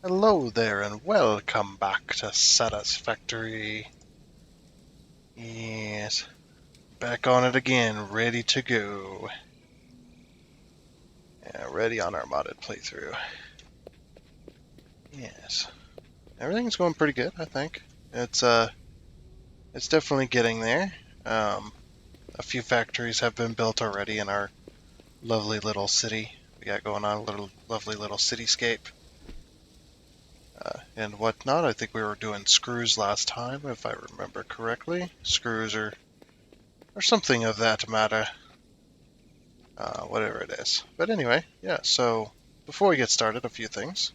Hello there and welcome back to Satisfactory. Yes, back on it again, ready to go. Yeah, ready on our modded playthrough. Yes, everything's going pretty good, I think. It's definitely getting there. Um, a few factories have been built already in our lovely little city. We got going on a lovely little cityscape. And whatnot. I think we were doing screws last time, if I remember correctly. Screws or something of that matter. Whatever it is. But anyway, yeah, so before we get started, a few things.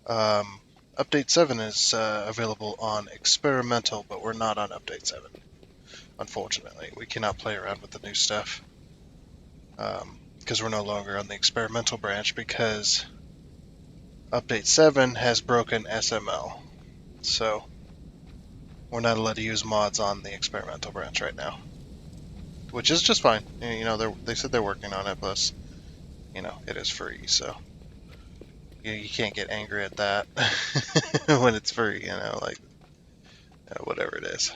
Um, Update 7 is available on experimental, but we're not on Update 7, unfortunately. We cannot play around with the new stuff because we're no longer on the experimental branch because Update 7 has broken SML. So we're not allowed to use mods on the experimental branch right now, which is just fine. You know, they said they're working on it, plus, you know, it is free, so you can't get angry at that when it's free, you know, like whatever it is.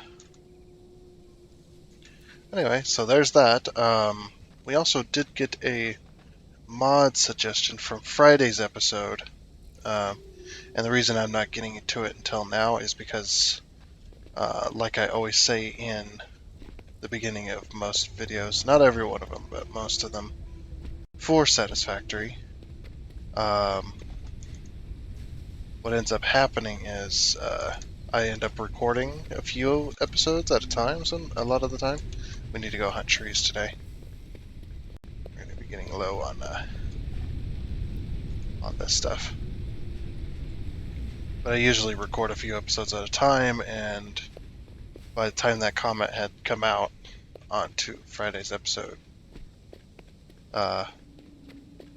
Anyway, so there's that. We also did get a mod suggestion from Friday's episode, um, and the reason I'm not getting into it until now is because, like I always say in the beginning of most videos, not every one of them, but most of them, for Satisfactory, um, what ends up happening is I end up recording a few episodes at a time, so a lot of the time. We need to go hunt trees today. We're going to be getting low on this stuff. But I usually record a few episodes at a time, and by the time that comment had come out onto Friday's episode, uh,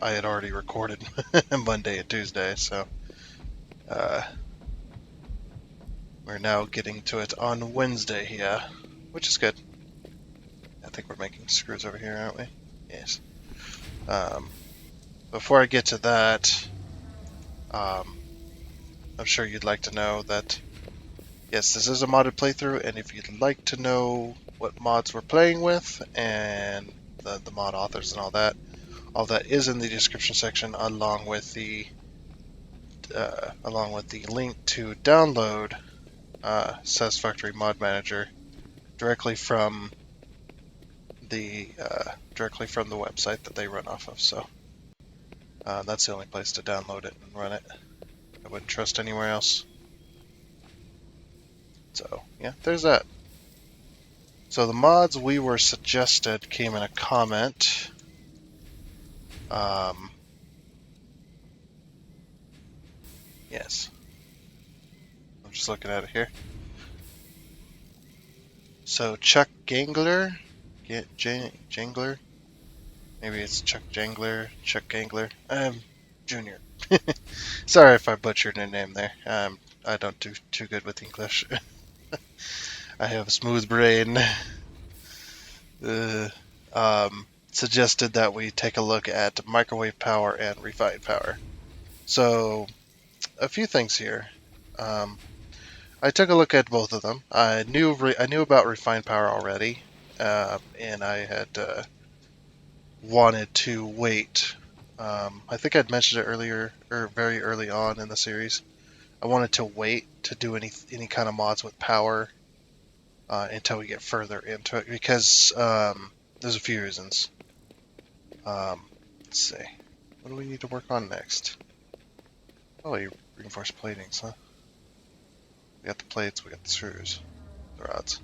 I had already recorded Monday and Tuesday, so uh, we're now getting to it on Wednesday here, which is good. I think we're making screws over here, aren't we? Yes. Before I get to that, um, I'm sure you'd like to know that, yes, this is a modded playthrough, and if you'd like to know what mods we're playing with, and the mod authors and all that is in the description section, along with the link to download Satisfactory Mod Manager directly from directly from the website that they run off of. So that's the only place to download it and run it. I wouldn't trust anywhere else. So yeah, there's that. So the mods we were suggested came in a comment. Yes, I'm just looking at it here. So Chuck Gangler, Jangler, maybe it's Chuck Gangler, Junior. Sorry if I butchered your name there. I don't do too good with English. I have a smooth brain. Uh, Suggested that we take a look at microwave power and refined power. So, a few things here. Um, I took a look at both of them. I knew about refined power already, and I had wanted to wait. I think I'd mentioned it earlier, or very early on in the series. I wanted to wait to do any kind of mods with power until we get further into it because there's a few reasons. Let's see. What do we need to work on next? Oh, you reinforced platings, huh? We got the plates, we got the screws, the rods.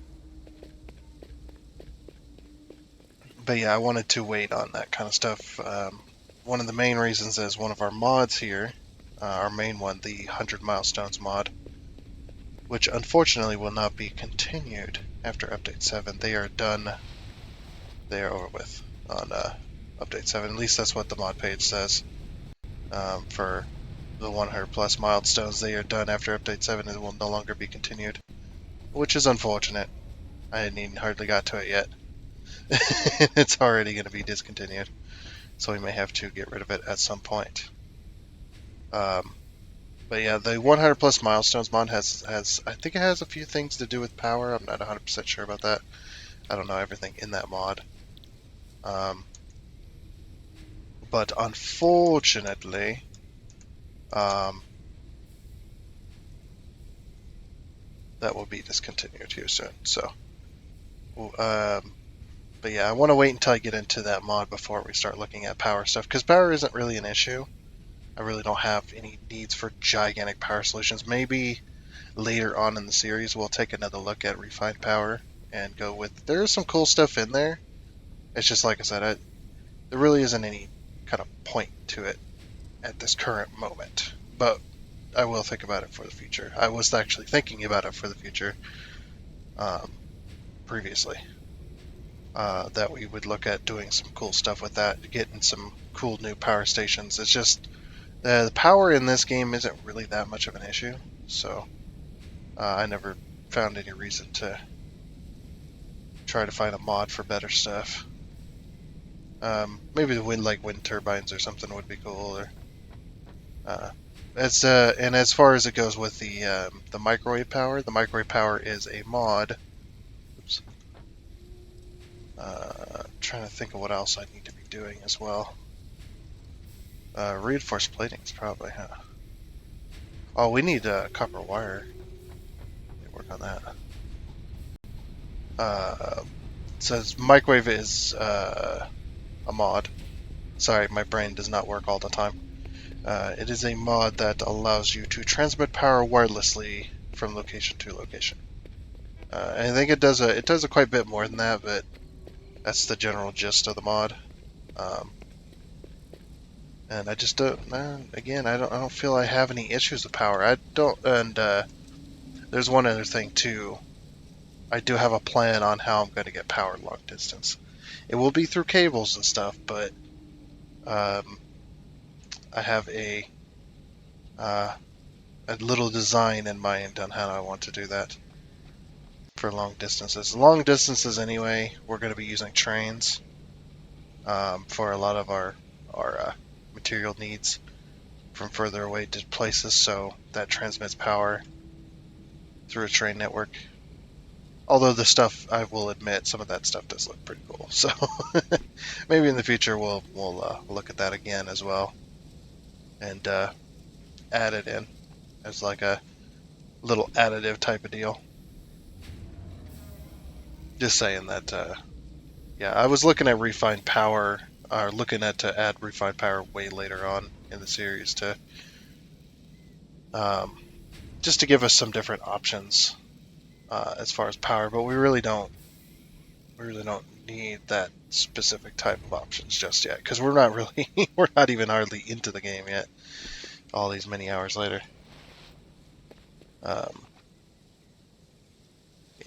But yeah, I wanted to wait on that kind of stuff. One of the main reasons is one of our mods here, our main one, the 100 Milestones mod, which unfortunately will not be continued after Update 7. They are done. They are over with on Update 7. At least that's what the mod page says. For the 100 plus milestones, they are done after Update 7 and will no longer be continued, which is unfortunate. I hadn't even hardly got to it yet. It's already going to be discontinued, so we may have to get rid of it at some point. Um, But yeah, the 100 plus milestones mod has I think it has a few things to do with power. I'm not 100% sure about that. I don't know everything in that mod. Um, but unfortunately, um, that will be discontinued here soon. So, but yeah, I want to wait until I get into that mod before we start looking at power stuff because power isn't really an issue. I really don't have any needs for gigantic power solutions. Maybe later on in the series we'll take another look at refined power and go with. There is some cool stuff in there. It's just like I said, there really isn't any kind of point to it at this current moment. But I will think about it for the future. I was actually thinking about it for the future um, previously. That we would look at doing some cool stuff with that, getting some cool new power stations. It's just the power in this game isn't really that much of an issue, so I never found any reason to try to find a mod for better stuff. Maybe the wind turbines or something would be cool. Or and as far as it goes with the microwave power is a mod. Oops. Trying to think of what else I need to be doing as well. Reinforced plating is probably, huh? Oh, we need copper wire. Work on that. It says microwave is a mod. Sorry, my brain does not work all the time. It is a mod that allows you to transmit power wirelessly from location to location. I think it does a quite bit more than that, but that's the general gist of the mod. Um, and I just don't. Again, I don't feel I have any issues with power. I don't. And there's one other thing too. I do have a plan on how I'm going to get power long distance. It will be through cables and stuff, but I have uh, a little design in mind on how I want to do that for long distances. Long distances, anyway, we're going to be using trains for a lot of our material needs from further away to places, so that transmits power through a train network. Although the stuff, I will admit, some of that stuff does look pretty cool. So maybe in the future we'll look at that again as well and add it in as like a little additive type of deal. Just saying that, yeah, I was looking at refined power, or looking at to add refined power way later on in the series to um, just to give us some different options as far as power, but we really don't need that specific type of options just yet because we're not really we're not even hardly into the game yet. All these many hours later. Um,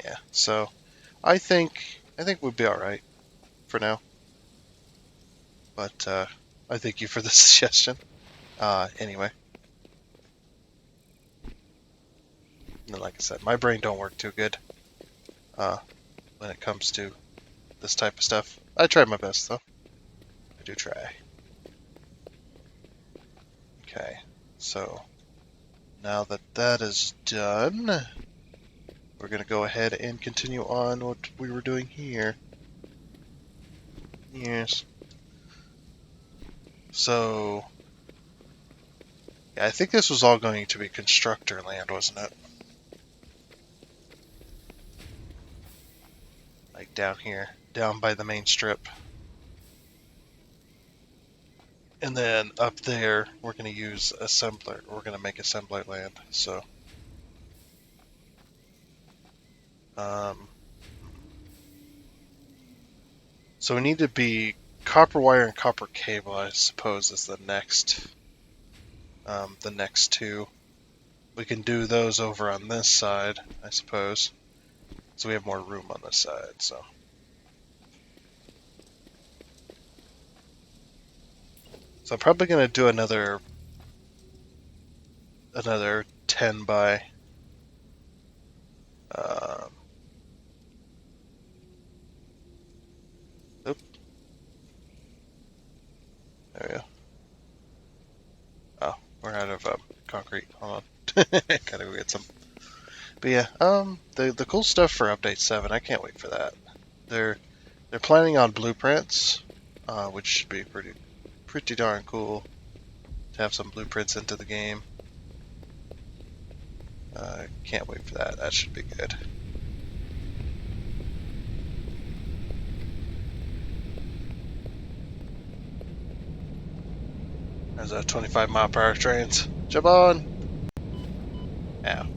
yeah, so I think we'll be all right for now. But I thank you for the suggestion. Anyway, like I said, my brain don't work too good uh, when it comes to this type of stuff. I try my best though. I do try. Okay, so now that that is done, we're gonna go ahead and continue on what we were doing here. Yes. So, yeah, I think this was all going to be constructor land, wasn't it? Like down here, down by the main strip. And then up there, we're going to use assembler. We're going to make assembler land. Um, so we need to be copper wire and copper cable, I suppose, is the next two. We can do those over on this side, I suppose. So we have more room on this side, so. So I'm probably going to do another 10 by um, oop, there we go. Oh, we're out of concrete. Hold on. Gotta go get some. But yeah, the cool stuff for update 7, I can't wait for that. They're planning on blueprints, which should be pretty darn cool to have some blueprints into the game. Can't wait for that. That should be good. There's a 25-mile-per-hour trains. Jump on! Ow.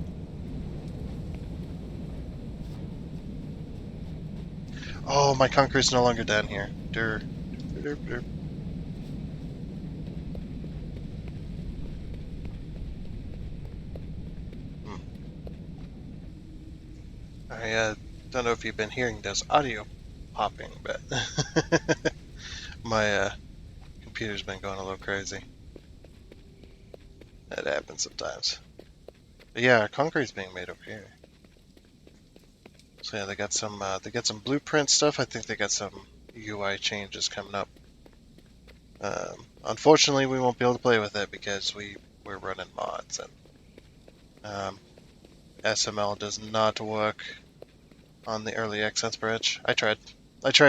Oh, my concrete's no longer down here. Durr. Durr, durr. I don't know if you've been hearing those audio popping, but my computer's been going a little crazy. That happens sometimes. But yeah, concrete's being made over here. So yeah, they got some blueprint stuff. I think they got some UI changes coming up. Unfortunately, we won't be able to play with it because we're running mods, and SML does not work on the early access bridge. I tried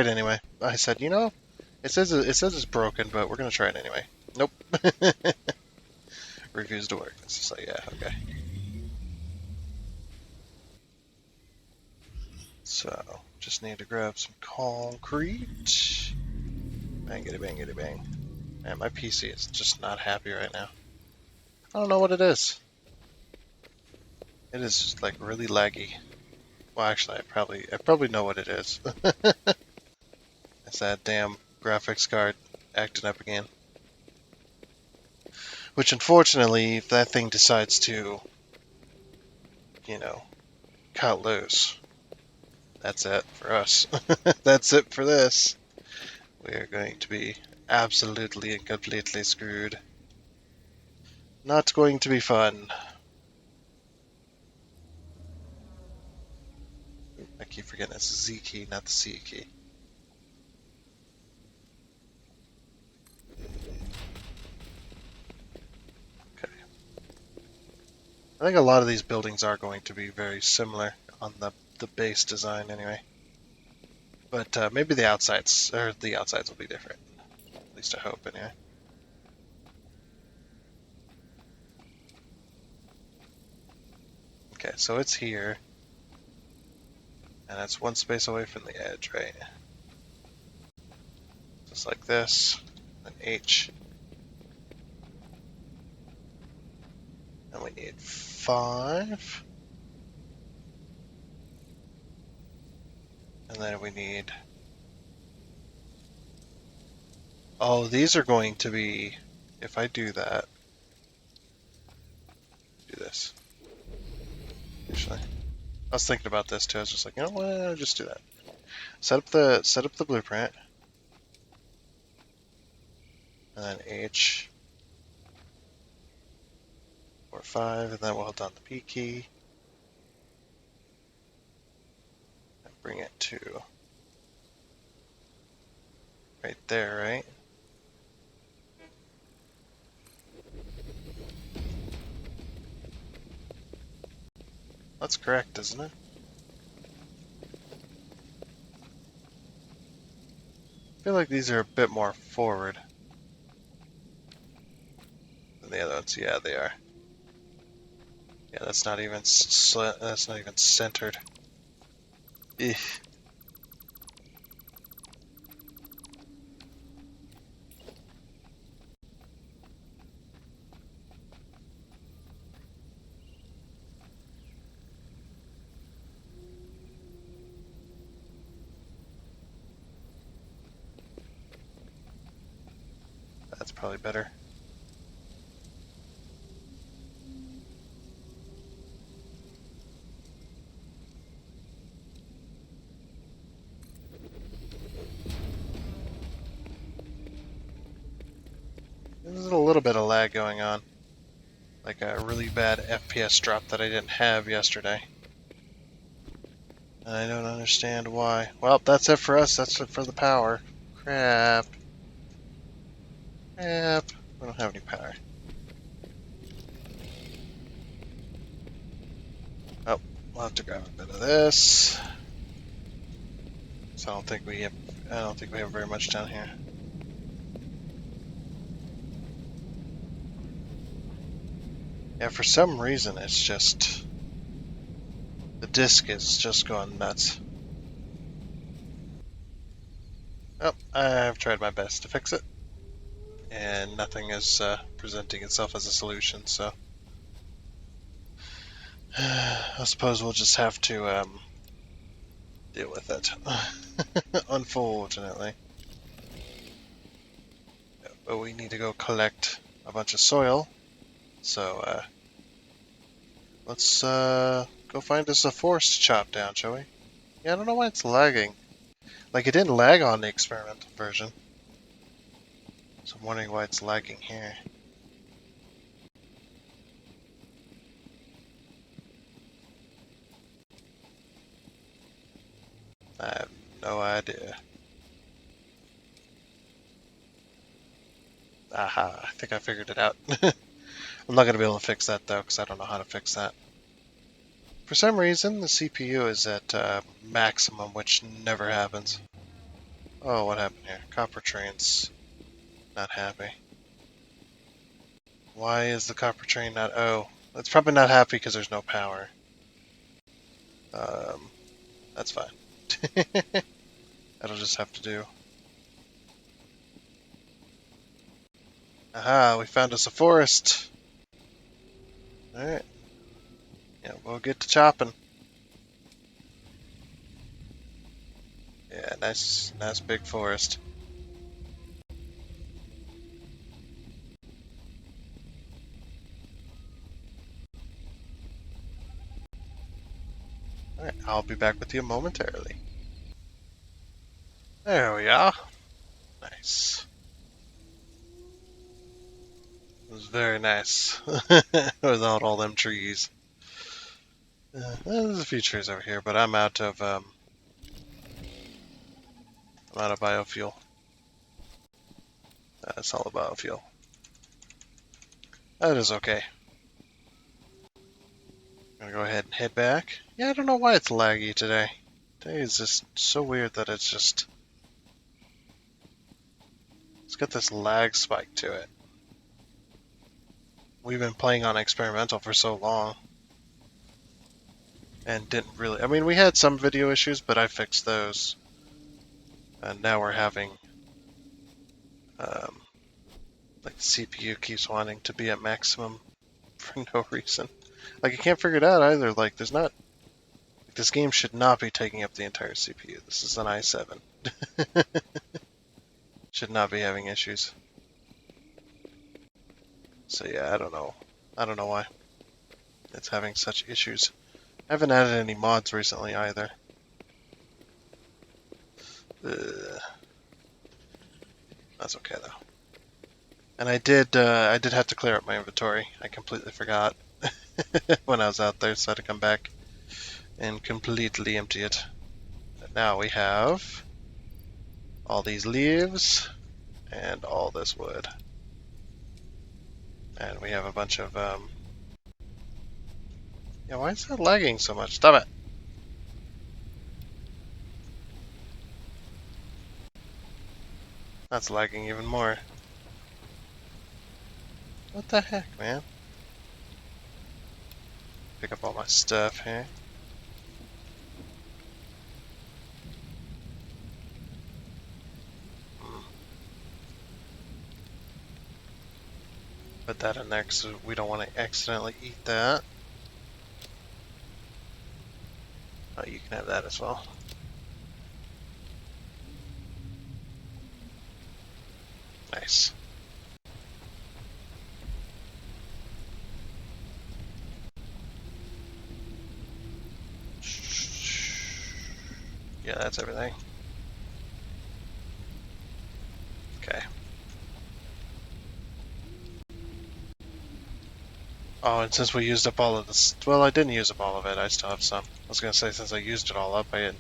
anyway. I said, it says it's broken, but we're gonna try it anyway. Nope. Refused to work. It's just like, yeah, okay. So, just need to grab some concrete. Bangity bangity bang. Man, my PC is just not happy right now. I don't know what it is. It is just like really laggy. Well, actually, I probably know what it is. It's that damn graphics card acting up again. Which, unfortunately, if that thing decides to, cut loose, that's it for us. That's it for this. We are going to be absolutely and completely screwed. Not going to be fun. I keep forgetting it's the Z key, not the C key. Okay. I think a lot of these buildings are going to be very similar on the base design anyway. But maybe the outsides will be different. At least I hope anyway. Okay, so it's here. And it's one space away from the edge, right? Just like this. Then H. And we need 5. And then we need... Oh, these are going to be... If I do that... Do this. Actually. I was thinking about this too. I was just like, you know what? I'll just do that. Set up the blueprint. And then H. 4, 5. And then we'll hold down the P key. And bring it to... right there, right? That's correct, isn't it? I feel like these are a bit more forward than the other ones. Yeah, they are. Yeah, that's not even centered. Eugh. That's probably better. There's a little bit of lag going on. Like a really bad FPS drop that I didn't have yesterday. And I don't understand why. Well, that's it for us. That's it for the power. Crap. Crap. We don't have any power. We'll have to grab a bit of this. So I don't think we have very much down here. Yeah, for some reason it's just the disk is just going nuts. Oh, I've tried my best to fix it, and nothing is presenting itself as a solution. So I suppose we'll just have to deal with it. Unfortunately, but we need to go collect a bunch of soil. So let's go find us a forest to chop down, shall we? Yeah, I don't know why it's lagging. Like, it didn't lag on the experimental version. So I'm wondering why it's lagging here. I have no idea. Aha, I think I figured it out. I'm not going to be able to fix that, though, because I don't know how to fix that. For some reason, the CPU is at maximum, which never happens. Oh, what happened here? Copper train's not happy. Why is the copper train not... Oh, it's probably not happy because there's no power. That's fine. That'll just have to do. Aha, we found us a forest. Alright. Yeah, we'll get to chopping. Yeah, nice big forest. Alright, I'll be back with you momentarily. There we are. Nice. It was very nice. Without all them trees. There's a few trees over here, but I'm out of biofuel. Solid biofuel. That is okay. I'm gonna go ahead and head back. Yeah, I don't know why it's laggy today. Today is just so weird that it's got this lag spike to it. We've been playing on experimental for so long. And didn't really... I mean, we had some video issues, but I fixed those. And now we're having... like, the CPU keeps wanting to be at maximum for no reason. Like, I can't figure it out either. Like, there's not... Like, this game should not be taking up the entire CPU. This is an i7. Should not be having issues. So yeah, I don't know. I don't know why it's having such issues. I haven't added any mods recently either. That's okay though. And I did have to clear up my inventory. I completely forgot when I was out there, so I had to come back and completely empty it. But now we have all these leaves and all this wood. And we have a bunch of yeah, why is that lagging so much? Stop it. That's lagging even more. What the heck, man? Pick up all my stuff here. Put that in there because we don't want to accidentally eat that. Oh, you can have that as well. Nice. Yeah, that's everything. Okay. Oh, and since we used up all of this, well, I didn't use up all of it. I still have some. I was gonna say since I used it all up, I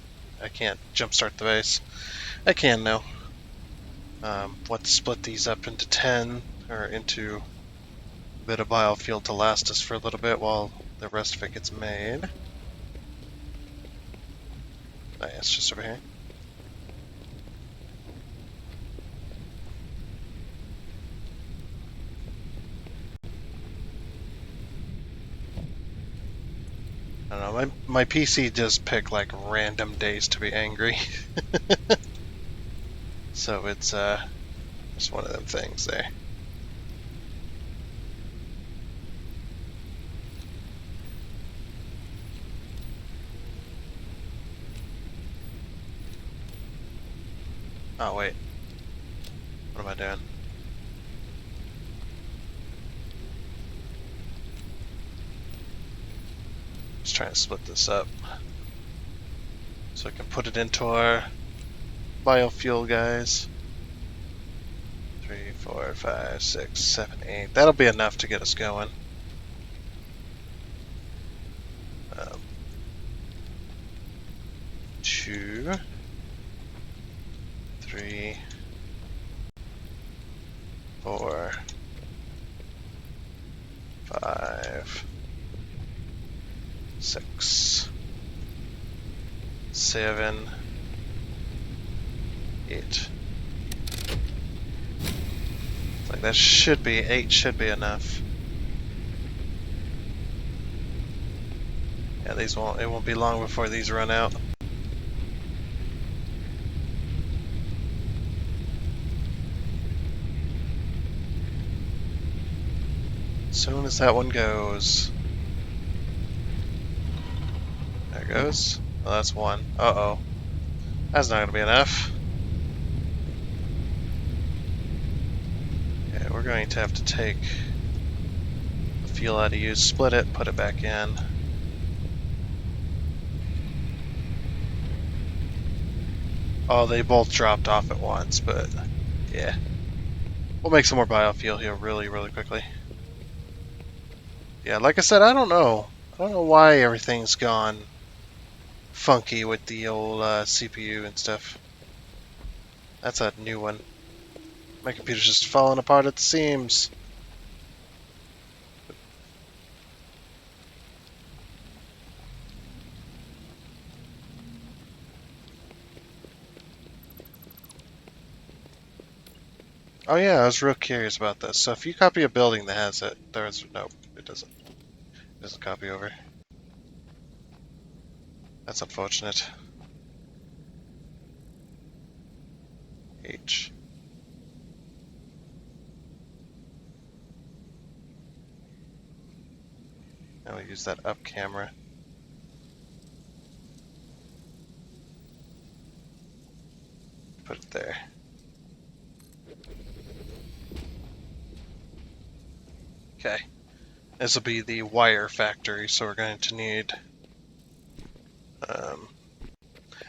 can't jumpstart the base. I can now. Let's split these up into 10 or into a bit of biofuel to last us for a little bit while the rest of it gets made. Oh, yeah, it's just over here. I don't know, my PC does pick like random days to be angry. So it's just one of them things there. Oh wait, what am I doing? Just trying to split this up so I can put it into our biofuel guys. 3, 4, 5, 6, 7, 8. That'll be enough to get us going. 2, 3, 4, 5, 6, 7, 8. Like that should be 8 should be enough. Yeah, these won't. It won't be long before these run out. As soon as that one goes. There it goes. Oh, that's one. Uh-oh. That's not going to be enough. Okay, we're going to have to take the fuel out of use, split it, put it back in. Oh, they both dropped off at once, but yeah. We'll make some more biofuel here really, really quickly. Yeah, like I said, I don't know. I don't know why everything's gone funky with the old CPU and stuff. That's a new one. My computer's just falling apart at the seams. Oh yeah, I was real curious about this. So if you copy a building that has it, there's no, it doesn't. It doesn't copy over. That's unfortunate. H. Now we use that up camera. Put it there. Okay. This will be the wire factory, so we're going to need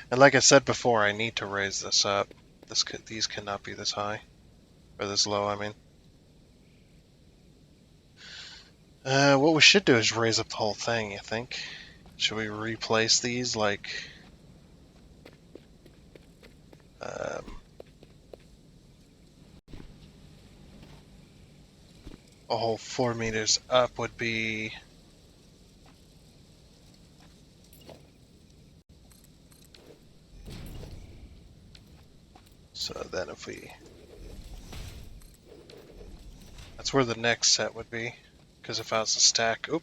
and like I said before, I need to raise this up. These cannot be this high. Or this low, I mean. What we should do is raise up the whole thing, I think. Should we replace these, like... Um, a whole 4 meters up would be... So then if we... That's where the next set would be. Because if I was to stack... Oop!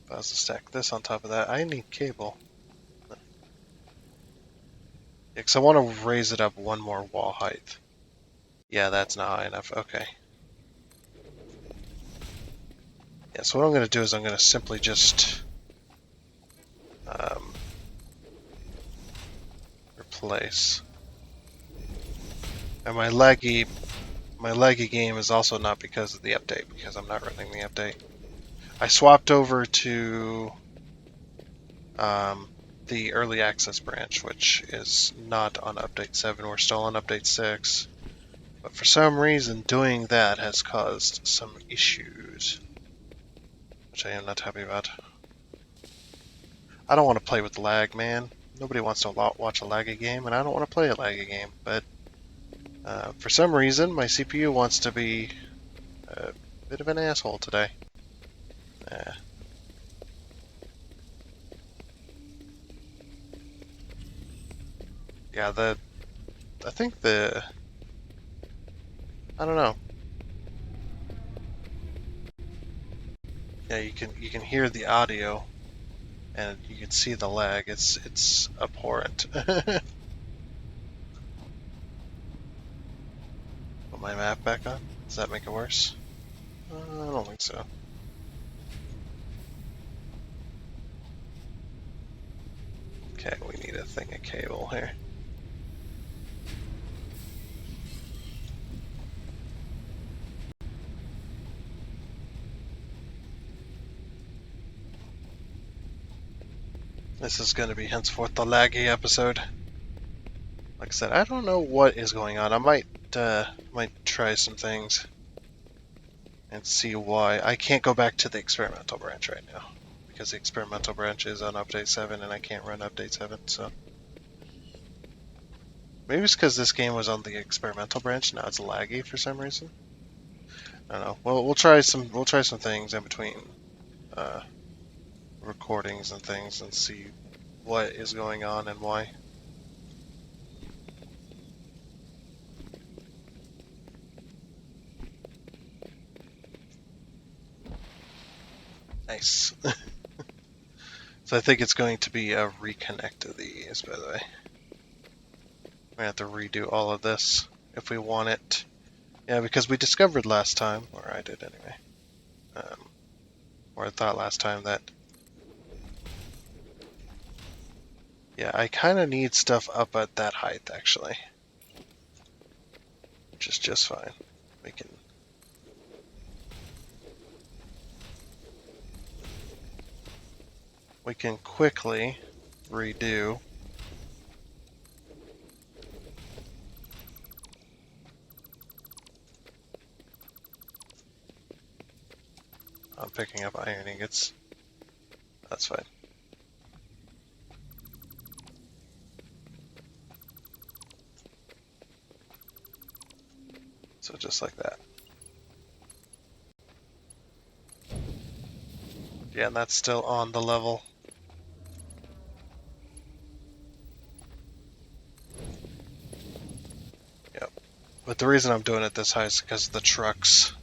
If I was to stack this on top of that, I need cable. Yeah, because I want to raise it up one more wall height. Yeah, that's not high enough. Okay. Yeah, so what I'm going to do is I'm going to simply just replace. And my laggy game is also not because of the update, because I'm not running the update. I swapped over to the early access branch, which is not on update 7. We're still on update 6. But for some reason, doing that has caused some issues, which I am not happy about. I don't want to play with the lag, man. Nobody wants to watch a laggy game, and I don't want to play a laggy game. But for some reason, my CPU wants to be a bit of an asshole today. Yeah, I think I don't know. Yeah, you can hear the audio and you can see the lag. It's abhorrent. Put my map back on. Does that make it worse? I don't think so. Okay, we need a thing of cable here. This is going to be henceforth the laggy episode. Like I said, I don't know what is going on. I might try some things and see why. I can't go back to the experimental branch right now because the experimental branch is on update 7 and I can't run update 7, so maybe it's because this game was on the experimental branch, now it's laggy for some reason. I don't know. Well, we'll try some things in between uh, recordings and things and see what is going on and why. Nice. So I think it's going to be a reconnect of these, by the way. We have to redo all of this if we want it. Yeah, because we discovered last time, or I did anyway, or I thought last time that, yeah, I kind of need stuff up at that height, actually. Which is just fine. We can quickly redo. I'm picking up iron ingots. That's fine. So just like that. Yeah, and that's still on the level. Yep. But the reason I'm doing it this high is because the trucks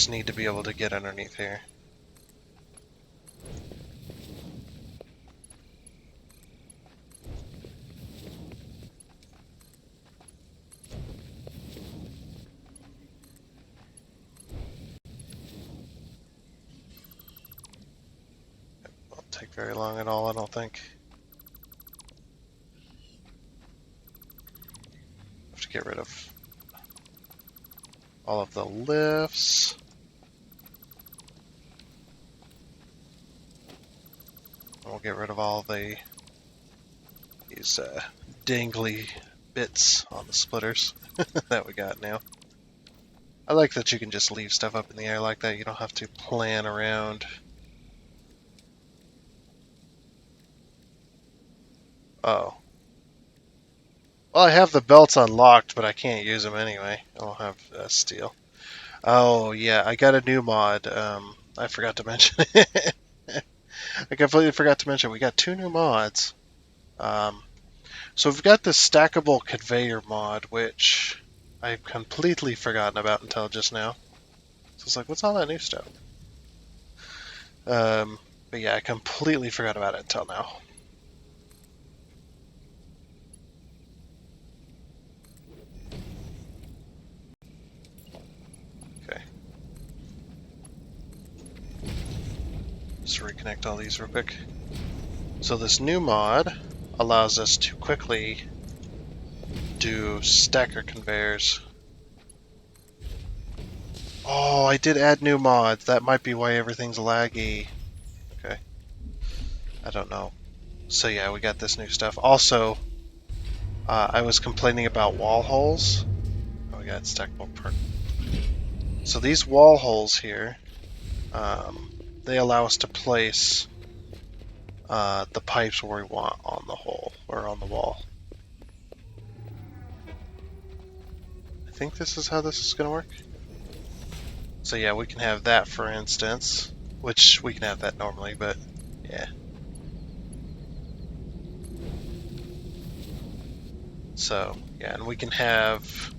need to be able to get underneath here. Won't take very long at all, I don't think. Have to get rid of all of the lifts. We'll get rid of all these dangly bits on the splitters that we got now. I like that you can just leave stuff up in the air like that. You don't have to plan around. Oh. Well, I have the belts unlocked, but I can't use them anyway. I don't have steel. Oh, yeah, I got a new mod. I forgot to mention it. I completely forgot to mention we got 2 new mods. So we've got this stackable conveyor mod, which I've completely forgotten about until just now. So it's like, what's all that new stuff? But yeah, I completely forgot about it until now. Okay. Just reconnect all these real quick. So this new mod allows us to quickly do stacker conveyors. Oh, I did add new mods. That might be why everything's laggy. Okay. I don't know. So yeah, we got this new stuff. Also, I was complaining about wall holes. Oh, we got stackable perk. So these wall holes here, they allow us to place the pipes where we want on the hole or on the wall. I think this is how this is going to work. So yeah, we can have that, for instance, which we can have that normally, but yeah. So yeah, and we can have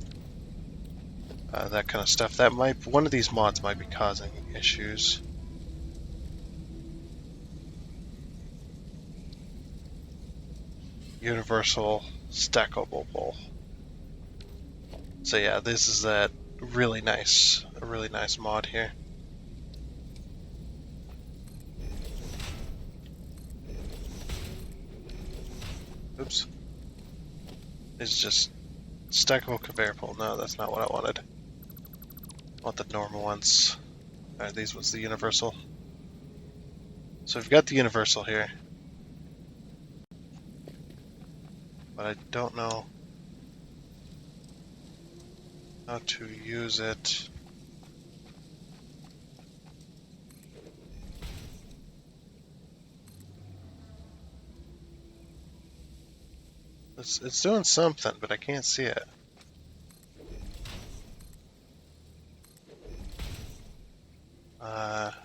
that kind of stuff. That might one of these mods might be causing issues. Universal stackable bowl. So yeah, this is a really nice mod here. Oops. It's just stackable conveyor pole. No, that's not what I wanted. I want the normal ones. Alright, these ones the universal. So we've got the universal here. But I don't know how to use it. It's doing something, but I can't see it.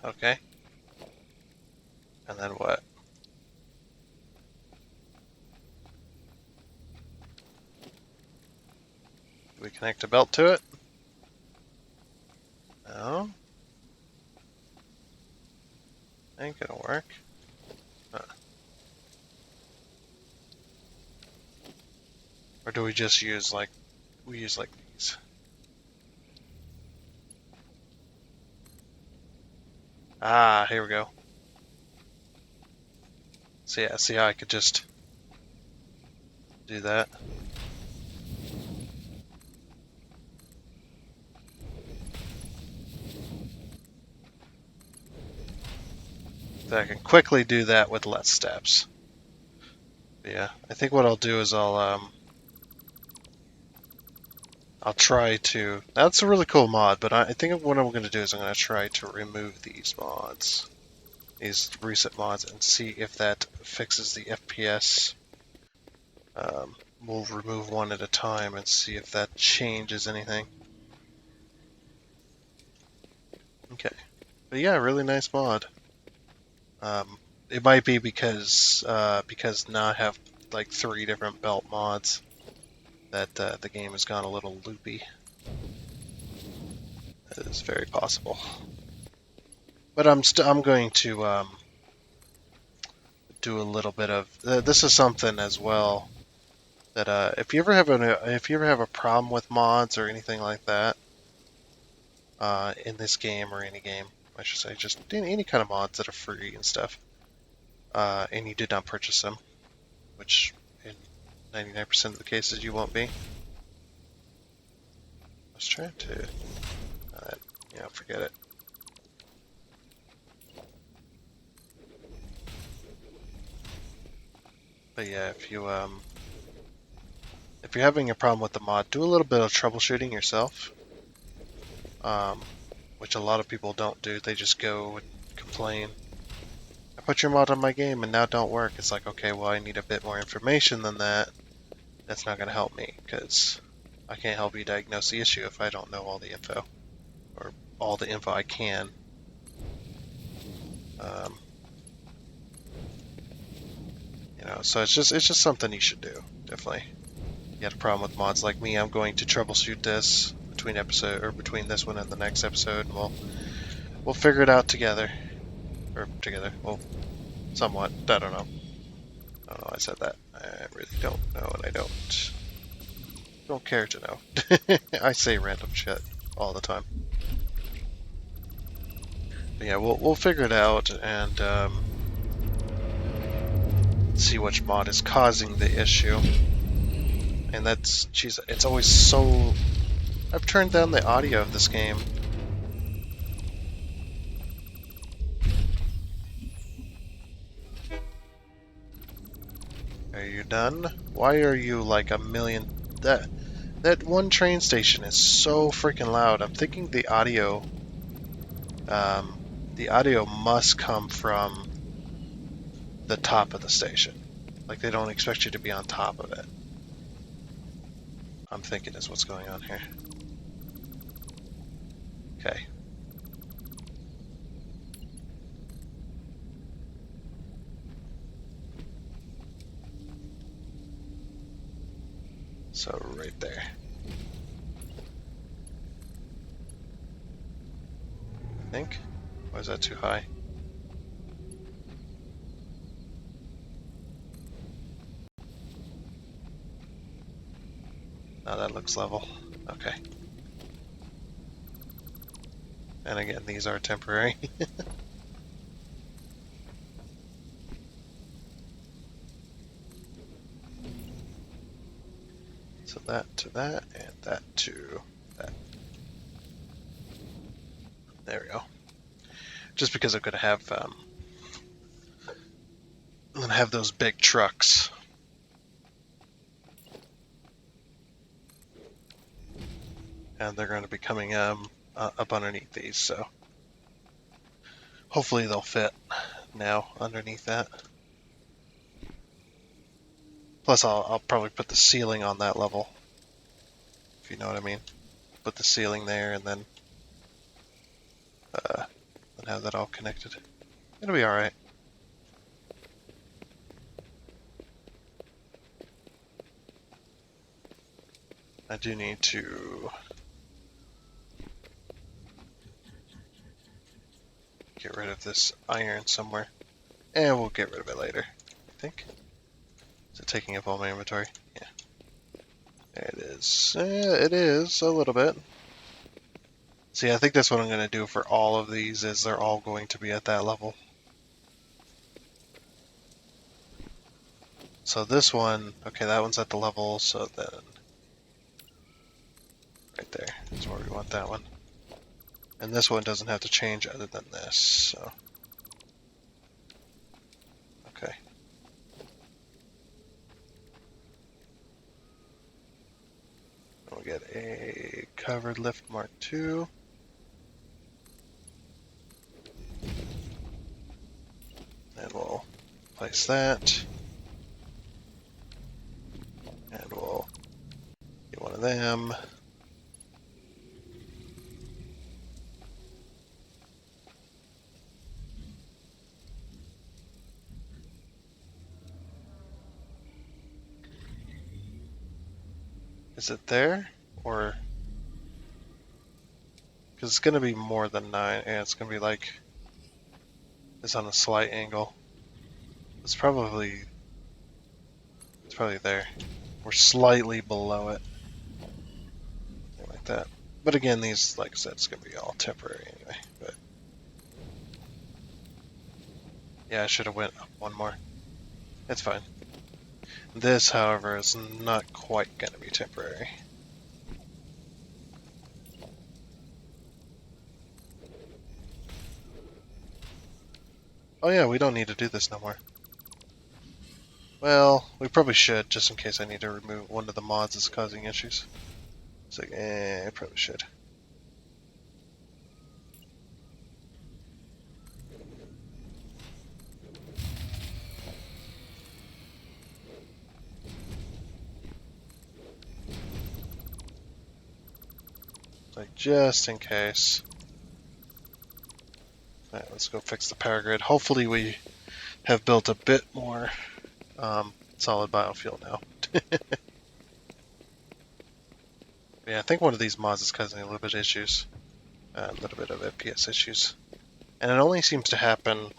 Okay. And then what? Do we connect a belt to it? No. Ain't gonna work. Or do we just use like these? Ah, here we go. So yeah, see how I could just do that. So I can quickly do that with less steps. But yeah, I think what I'll do is I'll try to. That's a really cool mod, but I think what I'm going to do is I'm going to try to remove these mods, these recent mods, and see if that fixes the FPS. We'll remove one at a time and see if that changes anything. Okay, but yeah, really nice mod. It might be because now I have like 3 different belt mods that the game has gone a little loopy. That is very possible. But I'm going to do a little bit of this is something as well that if you ever have a problem with mods or anything like that in this game or any game, I should say, just any kind of mods that are free and stuff, and you did not purchase them, which in 99% of the cases you won't be. I was trying to, forget it. But yeah, if you're having a problem with the mod, do a little bit of troubleshooting yourself, which a lot of people don't do. They just go and complain. I put your mod on my game and now it don't work. It's like, okay, well, I need a bit more information than that. That's not going to help me because I can't help you diagnose the issue if I don't know all the info or all the info I can. So it's just something you should do. Definitely. You had a problem with mods like me, I'm going to troubleshoot this between this one and the next episode, and we'll figure it out together. Well, somewhat. I don't know. I said that. I really don't know, and I don't care to know. I say random shit all the time. But yeah, we'll figure it out and see which mod is causing the issue. And it's always so. I've turned down the audio of this game. Are you done? Why are you like a million? That one train station is so freaking loud. I'm thinking the audio must come from the top of the station. Like they don't expect you to be on top of it. I'm thinking is what's going on here. Okay. So right there. I think. Or is that too high? No, that looks level. Okay. And again, these are temporary. So that to that, and that to that. There we go. Just because I'm gonna have those big trucks, and they're going to be coming up underneath these. So hopefully they'll fit now underneath that. Plus, I'll probably put the ceiling on that level, if you know what I mean. Put the ceiling there, and then have that all connected. It'll be all right. I do need to get rid of this iron somewhere, and we'll get rid of it later, I think. Is it taking up all my inventory? Yeah. There it is. It is a little bit. See, I think that's what I'm going to do for all of these, is they're all going to be at that level. So this one, okay, that one's at the level, so then right there is where we want that one. And this one doesn't have to change other than this, so. Okay. We'll get a covered lift Mark II. And we'll place that. And we'll get one of them. Is it there? Or... because it's going to be more than 9. Yeah, it's going to be like... it's on a slight angle. It's probably there. We're slightly below it. Something like that. But again, these, like I said, it's going to be all temporary anyway. But yeah, I should have went up one more. It's fine. This, however, is not quite going to be temporary. Oh yeah, we don't need to do this no more. Well, we probably should, just in case I need to remove one of the mods that's causing issues. It's like, I probably should. Like, just in case. Alright, let's go fix the power grid. Hopefully we have built a bit more solid biofuel now. Yeah, I think one of these mods is causing a little bit of issues. A little bit of FPS issues. And it only seems to happen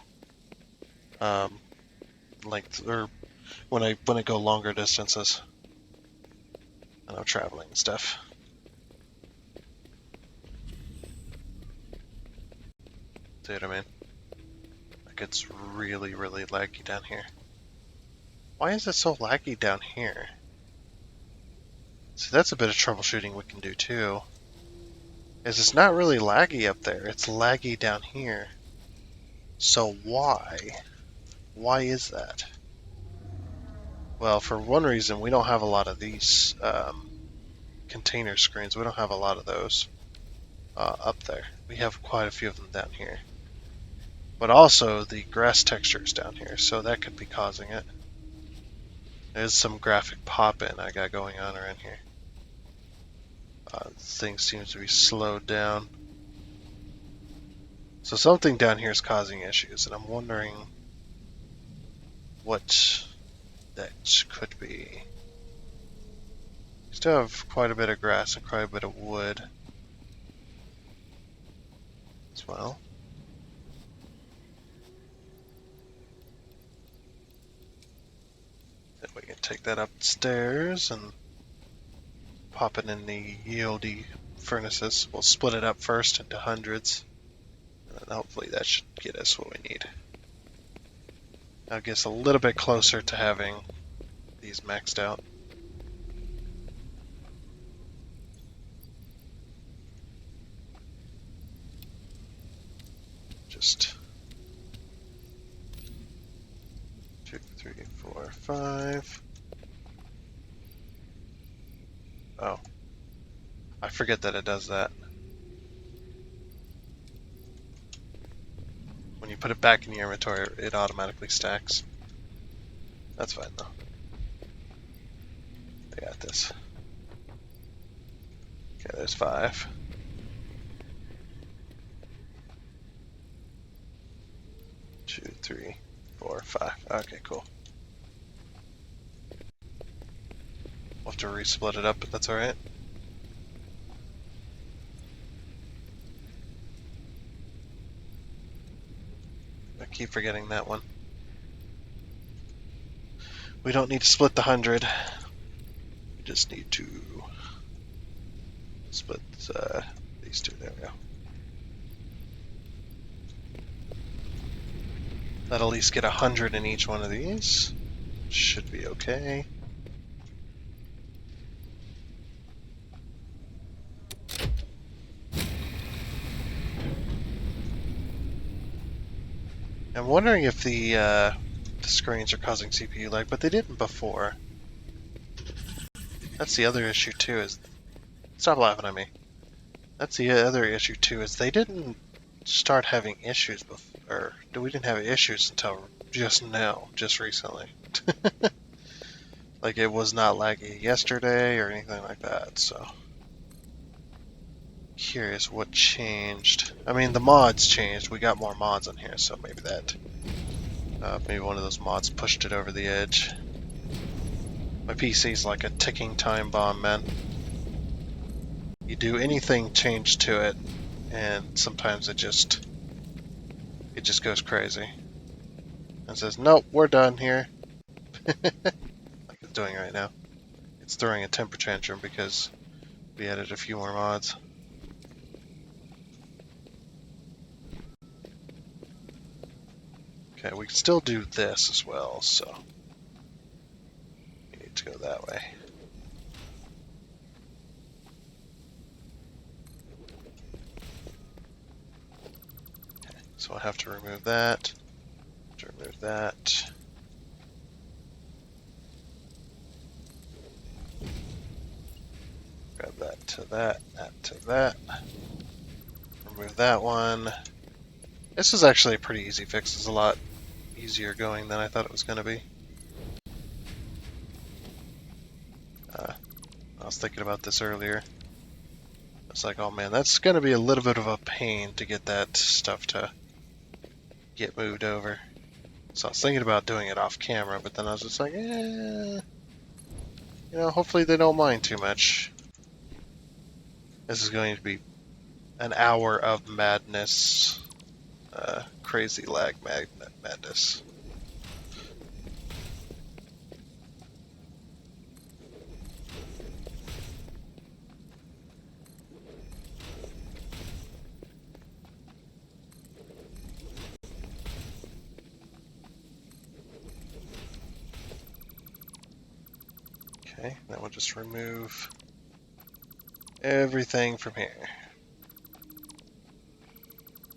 like, or when I go longer distances. And I'm traveling and stuff. See what I mean? Like, it's really, really laggy down here. Why is it so laggy down here? See, that's a bit of troubleshooting we can do too. Is it's not really laggy up there, it's laggy down here. So why? Why is that? Well, for one reason, we don't have a lot of these container screens. We don't have a lot of those up there. We have quite a few of them down here. But also the grass textures down here, so that could be causing it. There's some graphic pop-in I got going on around here. Things seem to be slowed down. So something down here is causing issues, and I'm wondering what that could be. Still have quite a bit of grass and quite a bit of wood as well. Then we can take that upstairs and pop it in the yieldy furnaces. We'll split it up first into hundreds, and then hopefully that should get us what we need. That'll get us a little bit closer to having these maxed out. Just 2, 3, 4, 5. Oh, I forget that it does that. When you put it back in your inventory, it automatically stacks. That's fine though. I got this. Okay, there's 5. 2, 3, 4, 5. Okay, cool. We'll have to re-split it up, but that's alright. I keep forgetting that one. We don't need to split the 100. We just need to split these two. There we go. That'll at least get 100 in each one of these. Should be okay. I'm wondering if the screens are causing CPU lag, but they didn't before. That's the other issue too. Is stop laughing at me. That's the other issue too. Is they didn't start having issues before, or we didn't have issues until just now, just recently. Like it was not laggy yesterday or anything like that. So curious what changed. I mean, the mods changed. We got more mods on here, so maybe that. Maybe one of those mods pushed it over the edge. My PC's like a ticking time bomb, man. You do anything change to it, and sometimes it just goes crazy. And says, nope, we're done here. Like it's doing right now. It's throwing a temper tantrum because we added a few more mods. Okay, we can still do this as well, so we need to go that way. Okay, so I'll have to remove that. Remove that. Grab that to that to that. Remove that one. This is actually a pretty easy fix. It's a lot easier going than I thought it was going to be. I was thinking about this earlier. It's like, oh man, that's going to be a little bit of a pain to get that stuff to get moved over. So I was thinking about doing it off camera, but then I was just like, hopefully they don't mind too much. This is going to be an hour of madness. Crazy lag madness. Okay, then we'll just remove everything from here.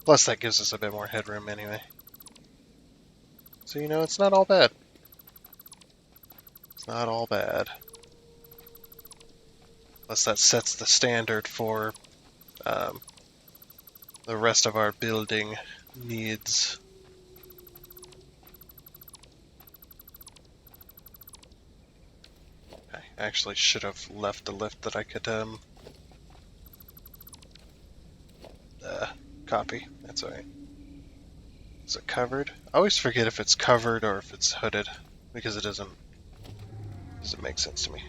Plus that gives us a bit more headroom anyway. So it's not all bad. It's not all bad. Plus that sets the standard for the rest of our building needs. I actually should have left the lift that I could copy. That's alright. Is it covered? I always forget if it's covered or if it's hooded because it doesn't make sense to me.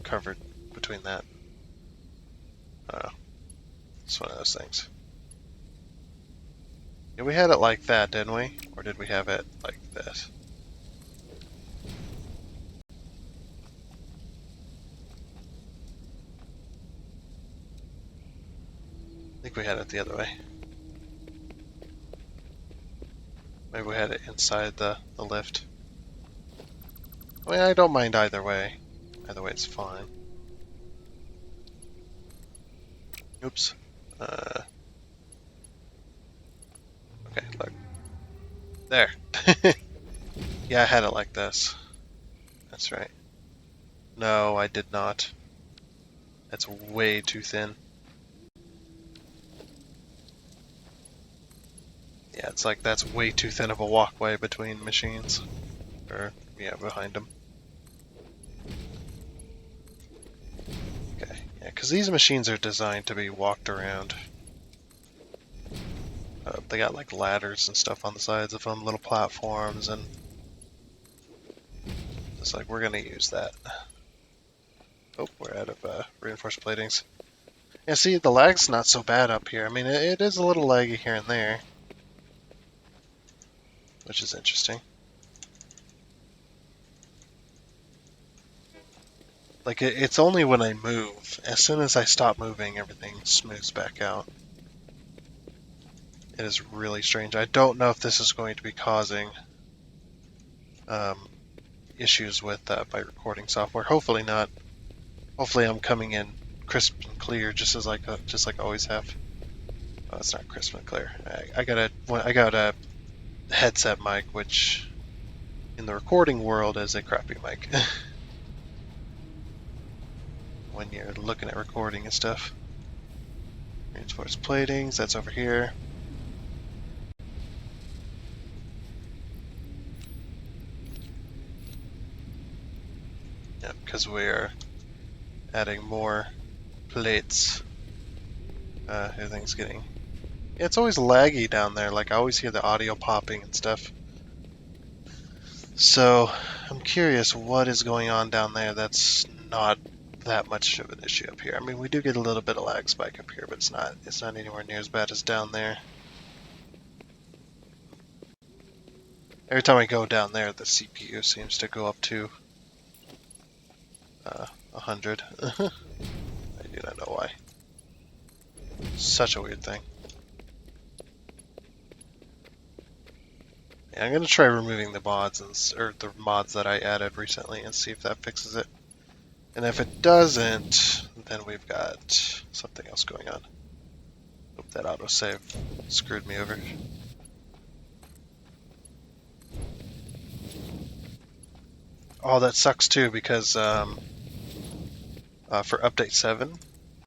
covered between that. It's one of those things. Yeah, we had it like that, didn't we? Or did we have it like this? I think we had it the other way. Maybe we had it inside the lift. I mean, I don't mind either way. Either way, it's fine. Oops. Okay, look. There. Yeah, I had it like this. That's right. No, I did not. That's way too thin. Yeah, it's like that's way too thin of a walkway between machines. Or, yeah, behind them. Okay, yeah, because these machines are designed to be walked around. They got like ladders and stuff on the sides of them, little platforms, and it's like we're gonna use that. Oh, we're out of reinforced platings. Yeah, see, the lag's not so bad up here. I mean, it is a little laggy here and there, which is interesting. Like, it's only when I move. As soon as I stop moving, everything smooths back out. It is really strange. I don't know if this is going to be causing issues with my recording software. Hopefully not. Hopefully I'm coming in crisp and clear, just like I always have. Oh, it's not crisp and clear. I got a headset mic, which in the recording world is a crappy mic. When you're looking at recording and stuff. Reinforced platings, that's over here. Yeah, because we're adding more plates. Everything's getting... Yeah, it's always laggy down there, like I always hear the audio popping and stuff. So, I'm curious what is going on down there that's not that much of an issue up here. I mean, we do get a little bit of lag spike up here, but it's not anywhere near as bad as down there. Every time I go down there, the CPU seems to go up to 100. I do not know why. Such a weird thing. Yeah, I'm gonna try removing the mods or the mods that I added recently and see if that fixes it. And if it doesn't, then we've got something else going on. Hope that autosave screwed me over. Oh, that sucks too because for update 7,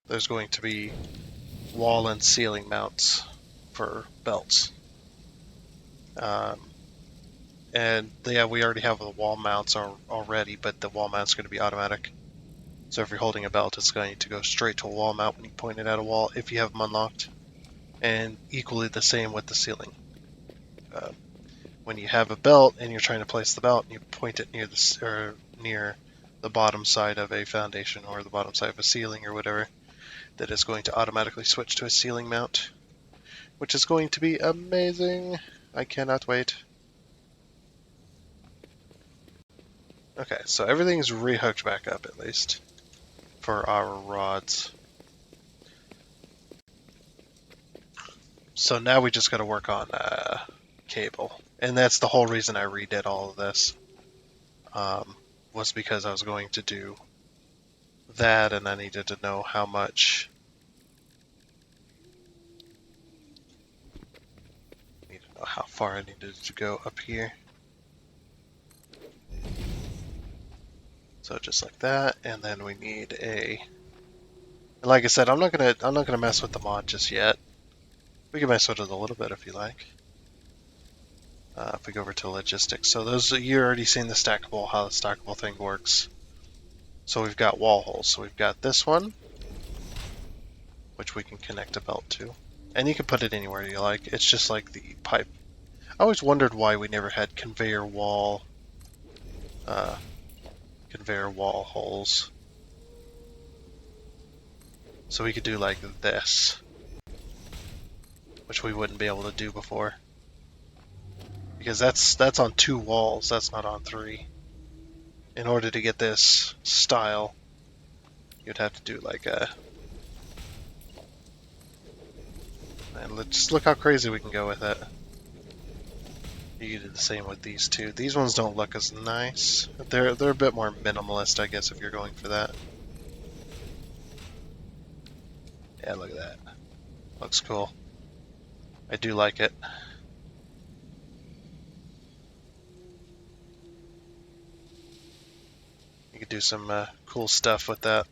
there's going to be wall and ceiling mounts for belts. And yeah, we already have the wall mounts already, but the wall mount's going to be automatic. So if you're holding a belt, it's going to go straight to a wall mount when you point it at a wall if you have them unlocked. And equally the same with the ceiling. When you have a belt and you're trying to place the belt and you point it near the bottom side of a foundation or the bottom side of a ceiling or whatever, that is going to automatically switch to a ceiling mount, which is going to be amazing. I cannot wait. Okay, so everything's rehooked back up at least for our rods. So now we just got to work on cable, and that's the whole reason I redid all of this. Was because I was going to do that, and I needed to know how much. I need to know how far I needed to go up here. So just like that, and then we need a. Like I said, I'm not gonna mess with the mod just yet. We can mess with it a little bit if you like. If we go over to logistics, so you already seen the stackable, how the stackable thing works. So we've got wall holes. So we've got this one, which we can connect a belt to, and you can put it anywhere you like. It's just like the pipe. I always wondered why we never had conveyor wall holes. So we could do like this, which we wouldn't be able to do before. Because that's on 2 walls, that's not on 3. In order to get this style, you'd have to do like a... And let's look how crazy we can go with it. You can do the same with these two. These ones don't look as nice. They're a bit more minimalist, I guess, if you're going for that. Yeah, look at that. Looks cool. I do like it. You could do some cool stuff with that.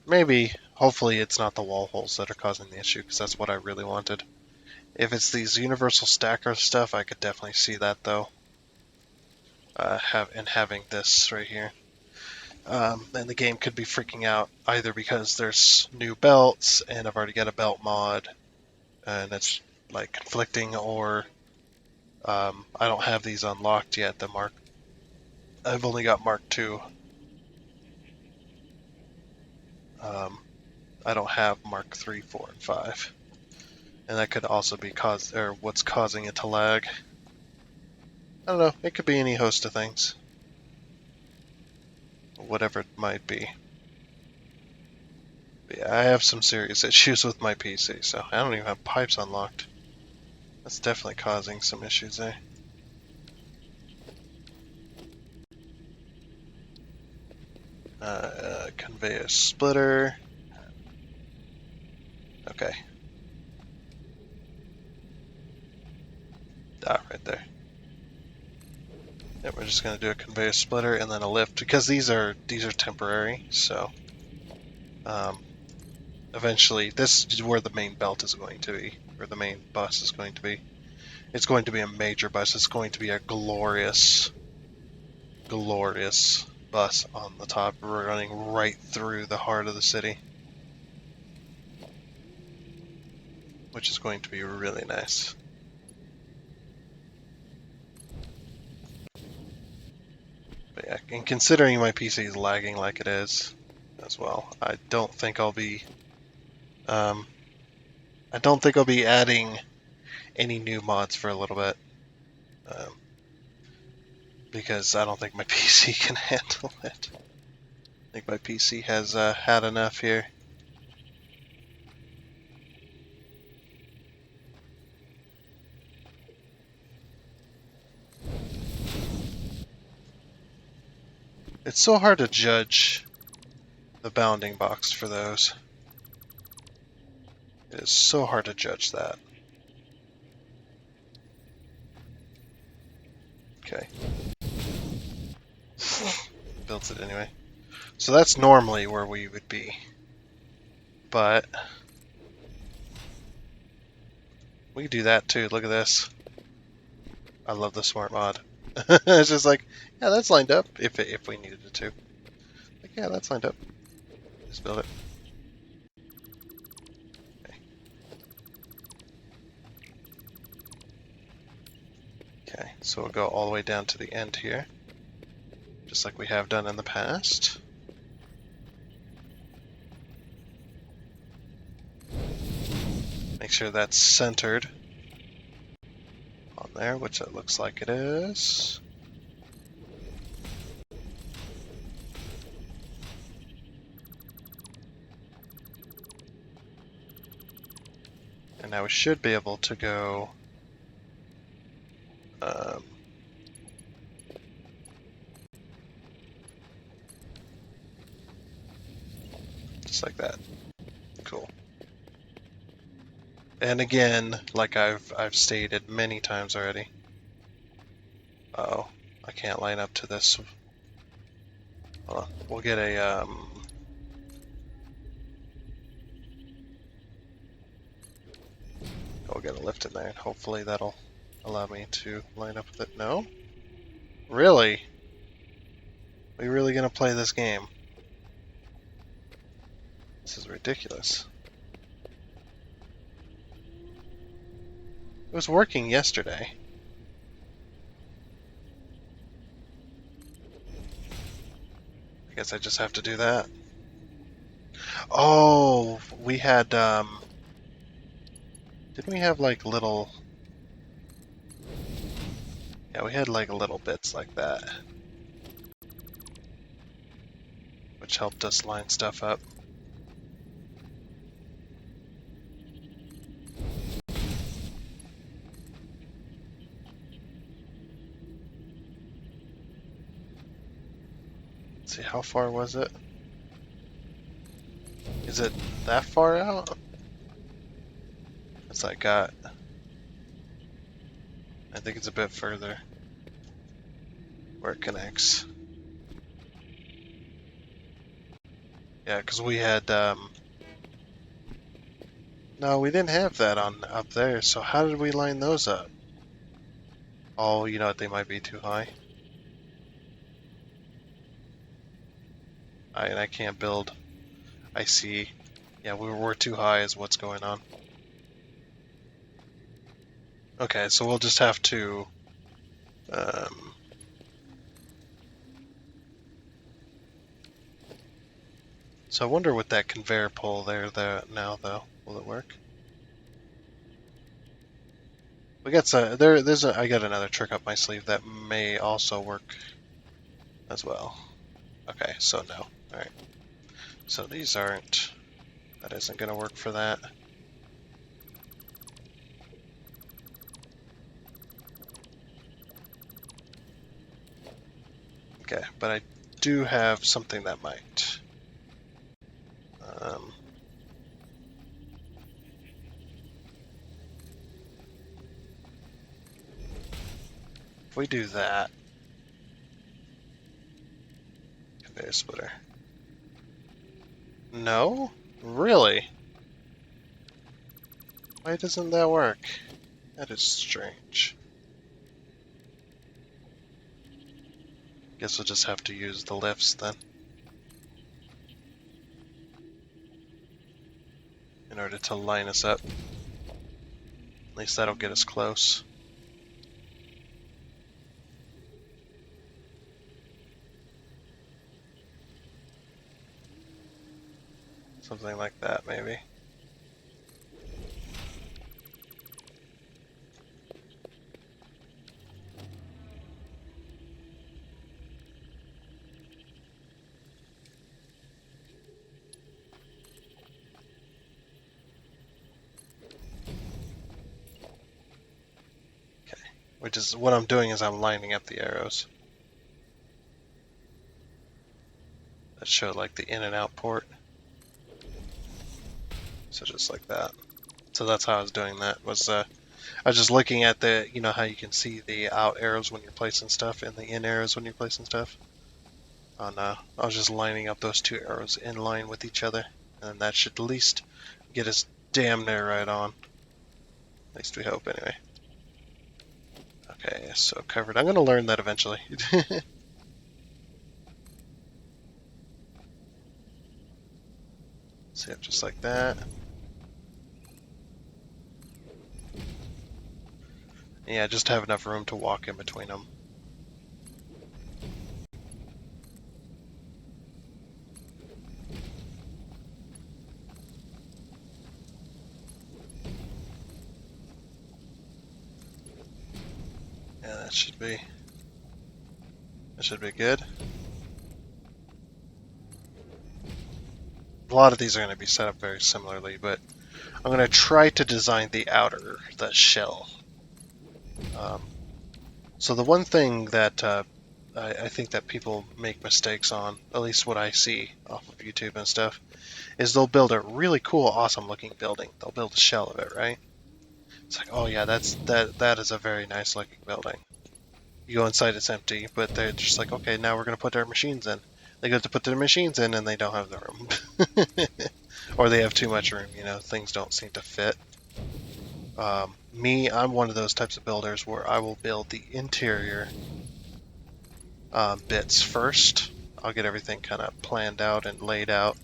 Maybe, hopefully it's not the wall holes that are causing the issue, because that's what I really wanted. If it's these universal stacker stuff, I could definitely see that, though. Having this right here. And the game could be freaking out, either because there's new belts, and I've already got a belt mod, and it's like conflicting, or I don't have these unlocked yet, I've only got Mark II. I don't have Mark 3, 4, and 5. And that could also be what's causing it to lag. I don't know, it could be any host of things. Whatever it might be. But yeah, I have some serious issues with my PC, so I don't even have pipes unlocked. That's definitely causing some issues there. Conveyor splitter. Okay. Right there. Yeah, we're just gonna do a conveyor splitter and then a lift, because these are temporary, so eventually this is where the main belt is going to be, or the main bus is going to be. It's going to be a major bus. It's going to be a glorious bus on the top, running right through the heart of the city, which is going to be really nice. But yeah, and considering my PC is lagging like it is as well, I don't think I'll be adding any new mods for a little bit, because I don't think my PC can handle it. I think my PC has had enough here. It's so hard to judge the bounding box for those. It is so hard to judge that. Okay. Built it anyway. So that's normally where we would be. But we could do that too. Look at this. I love the smart mod. It's just like, yeah, that's lined up if we needed it to. Like, yeah, that's lined up. Just build it. Okay, so we'll go all the way down to the end here, just like we have done in the past. Make sure that's centered on there, which it looks like it is. And now we should be able to go just like that. Cool. And again, like I've stated many times already. Uh-oh, I can't line up to this. Hold on. We'll get a I'll get a lift in there, and hopefully that'll allow me to line up with it. No? Really? We really gonna play this game? This is ridiculous. It was working yesterday. I guess I just have to do that. Oh, we had, didn't we have like little, yeah, we had like little bits like that, which helped us line stuff up. Let's see, how far was it? Is it that far out? It's like got, I think it's a bit further where it connects. Yeah, because we had, no, we didn't have that on up there, so how did we line those up? Oh, you know what, they might be too high. And I can't build. I see. Yeah, we're too high is what's going on. Okay, so we'll just have to, um, so I wonder with that conveyor pole there, now though, will it work? We got I got another trick up my sleeve that may also work as well. Okay, so no. Alright. So these aren't, that isn't gonna work for that. Okay, but I do have something that might. Um, if we do that, conveyor splitter. No? Really? Why doesn't that work? That is strange. Guess we'll just have to use the lifts then. In order to line us up. At least that'll get us close. Something like that, maybe. Okay. Which is what I'm doing is I'm lining up the arrows. That show like the in and out port. So just like that. So that's how I was doing that. I was just looking at the, you know how you can see the out arrows when you're placing stuff and the in arrows when you're placing stuff. Oh no, I was just lining up those two arrows in line with each other, and that should at least get us damn near right on. At least we hope, anyway. Okay, so covered. I'm gonna learn that eventually. So yeah, just like that. Yeah, just have enough room to walk in between them. Yeah, that should be good. A lot of these are going to be set up very similarly, but I'm going to try to design the shell. So the one thing that I think that people make mistakes on, at least what I see off of YouTube and stuff, is they'll build a really cool, awesome looking building. They'll build a shell of it, right? It's like, oh yeah, that is a very nice looking building. You go inside, it's empty, but they're just like, okay, now we're gonna put our machines in. They go to put their machines in, and they don't have the room, or they have too much room. You know, things don't seem to fit. I'm one of those types of builders where I will build the interior bits first. I'll get everything kind of planned out and laid out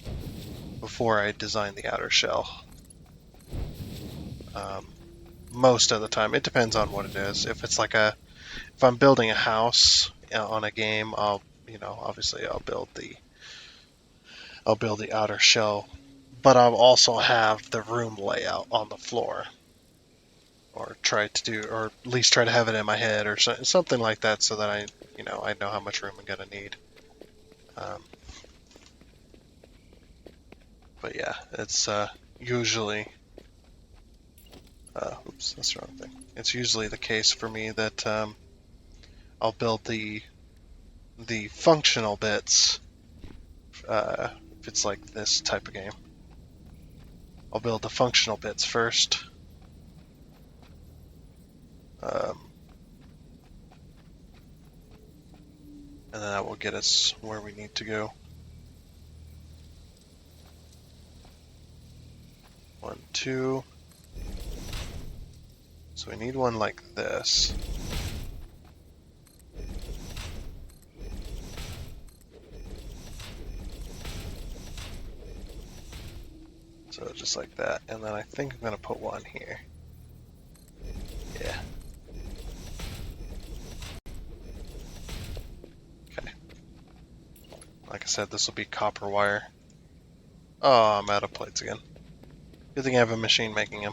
before I design the outer shell. Um, most of the time, it depends on what it is. If I'm building a house on a game, obviously I'll build the outer shell but I'll also have the room layout on the floor, or try to do, or at least try to have it in my head, or something like that, so that I know how much room I'm gonna need. But yeah, it's usually, oops, that's the wrong thing. It's usually the case for me that I'll build the functional bits. If it's like this type of game, I'll build the functional bits first. And then that will get us where we need to go. 1, 2. So we need one like this. So just like that. And then I think I'm going to put one here. Yeah. Okay. Like I said, this will be copper wire. Oh, I'm out of plates again. Good thing I have a machine making them.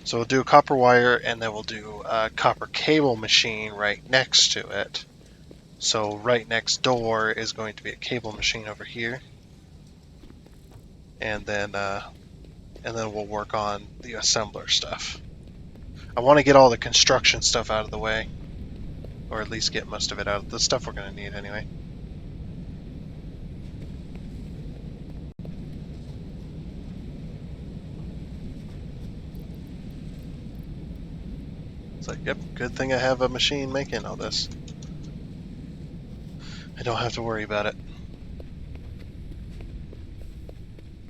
So we'll do a copper wire, and then we'll do a copper cable machine right next to it. So right next door is going to be a cable machine over here. And then we'll work on the assembler stuff. I want to get all the construction stuff out of the way, or at least get most of it out. The stuff we're going to need anyway. It's like, yep, good thing I have a machine making all this. I don't have to worry about it.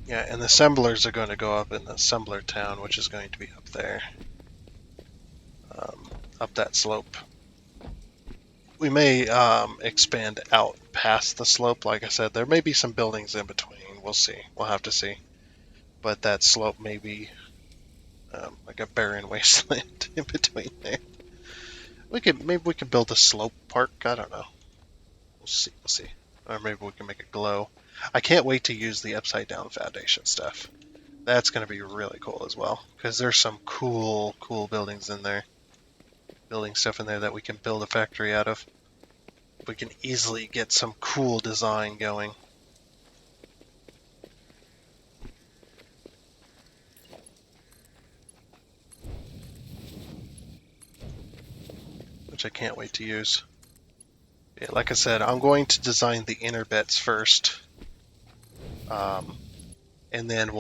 Yeah, and the assemblers are going to go up in the assembler town, which is going to be up there. Up that slope. We may expand out past the slope. Like I said, there may be some buildings in between. We'll see. We'll have to see. But that slope may be like a barren wasteland in between there. Maybe we could build a slope park. I don't know. We'll see. We'll see. Or maybe we can make it glow. I can't wait to use the upside down foundation stuff. That's going to be really cool as well, because there's some cool buildings in there. Building stuff in there that we can build a factory out of. We can easily get some cool design going. Which I can't wait to use. Yeah, like I said, I'm going to design the inner bits first. And then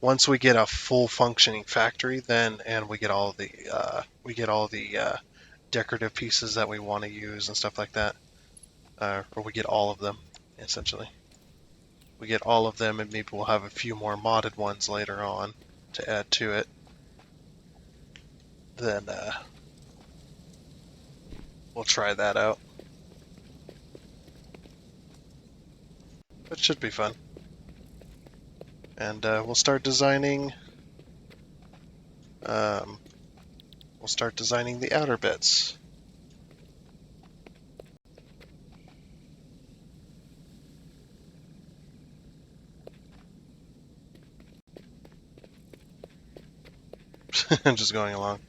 once we get a full functioning factory, and we get all the decorative pieces that we want to use and stuff like that, or we get all of them, essentially. We get all of them, and maybe we'll have a few more modded ones later on to add to it. Then we'll try that out. It should be fun. And we'll start designing. We'll start designing the outer bits. I'm just going along.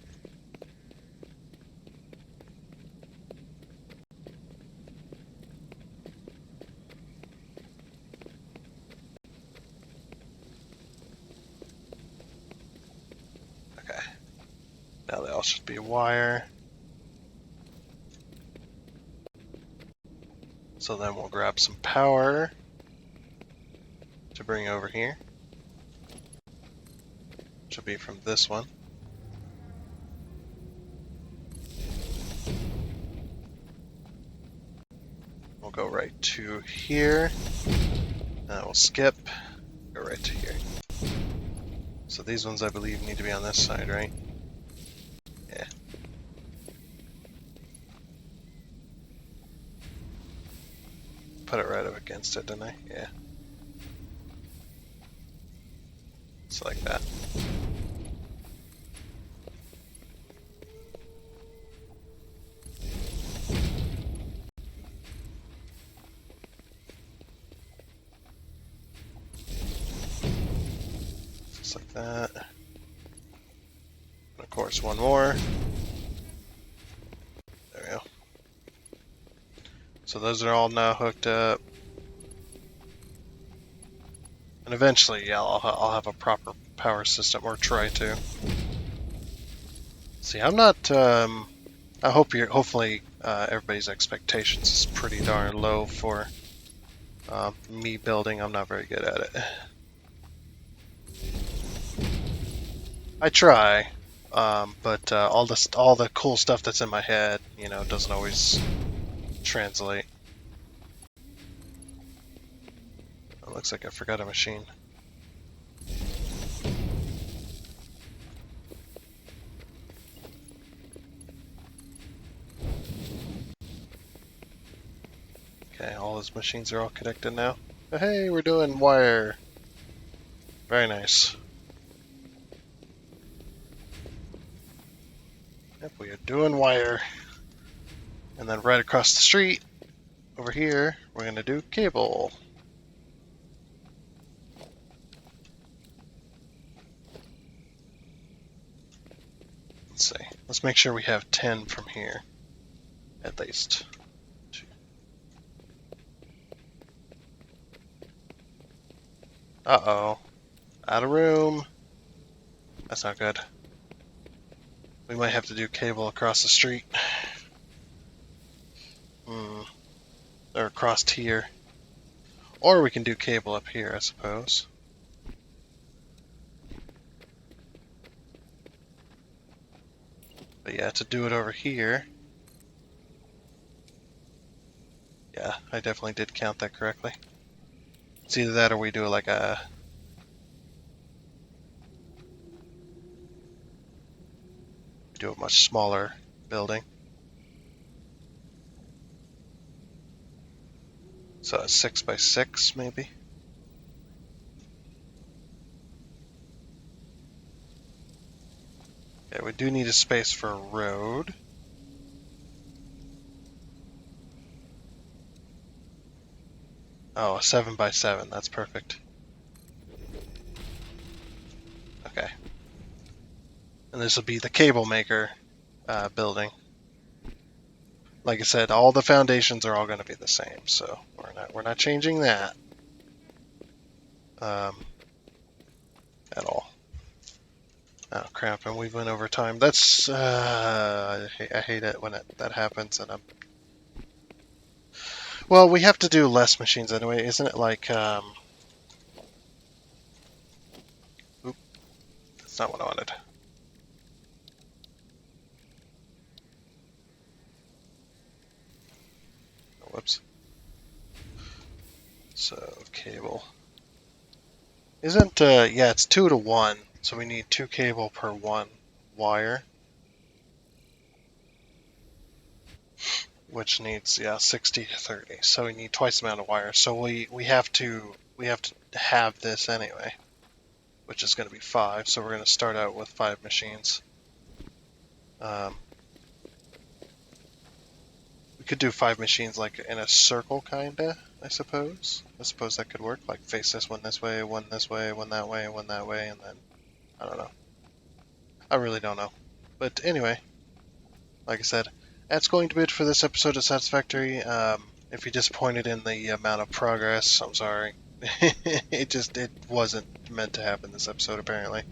Okay. Now they all should be wire. So then we'll grab some power to bring over here. Which will be from this one. We'll go right to here. We'll skip. Go right to here. So these ones I believe need to be on this side, right? Yeah. Put it right up against it, didn't I? Yeah. It's like that. that. And of course, one more. There we go. So those are all now hooked up. And eventually, yeah, I'll have a proper power system, or try to. See, I'm not. I hope hopefully, everybody's expectations is pretty darn low for me building. I'm not very good at it. I try, but all the cool stuff that's in my head, doesn't always translate. It looks like I forgot a machine. Okay, all those machines are all connected now. Hey, we're doing wire. Very nice. Yep, we are doing wire. And then right across the street, over here, we're going to do cable. Let's see. Let's make sure we have 10 from here, at least. Uh-oh. Out of room. That's not good. We might have to do cable across the street. Or across here. Or we can do cable up here, I suppose. But yeah, to do it over here... Yeah, I definitely did count that correctly. It's either that or we do like a... do a much smaller building. So a 6x6 maybe? Yeah, we do need a space for a road. Oh, a 7x7, that's perfect. Okay. And this will be the cable maker building. Like I said, all the foundations are all going to be the same, so we're not changing that at all. Oh crap! And we went over time. That's I hate it when that happens. And well, we have to do less machines anyway, isn't it? Like oop, that's not what I wanted. Oh, whoops. So cable isn't yeah, it's 2 to 1, so we need 2 cable per 1 wire, which needs 60 to 30. So we need twice the amount of wire. So we have to have this anyway, which is going to be 5. So we're going to start out with 5 machines. We could do 5 machines like in a circle, kinda. I suppose that could work. Like face this one this way, one this way, one that way, one that way, and then I don't know. I really don't know. But anyway, like I said, that's going to be it for this episode of Satisfactory. If you're disappointed in the amount of progress, I'm sorry. it wasn't meant to happen this episode apparently.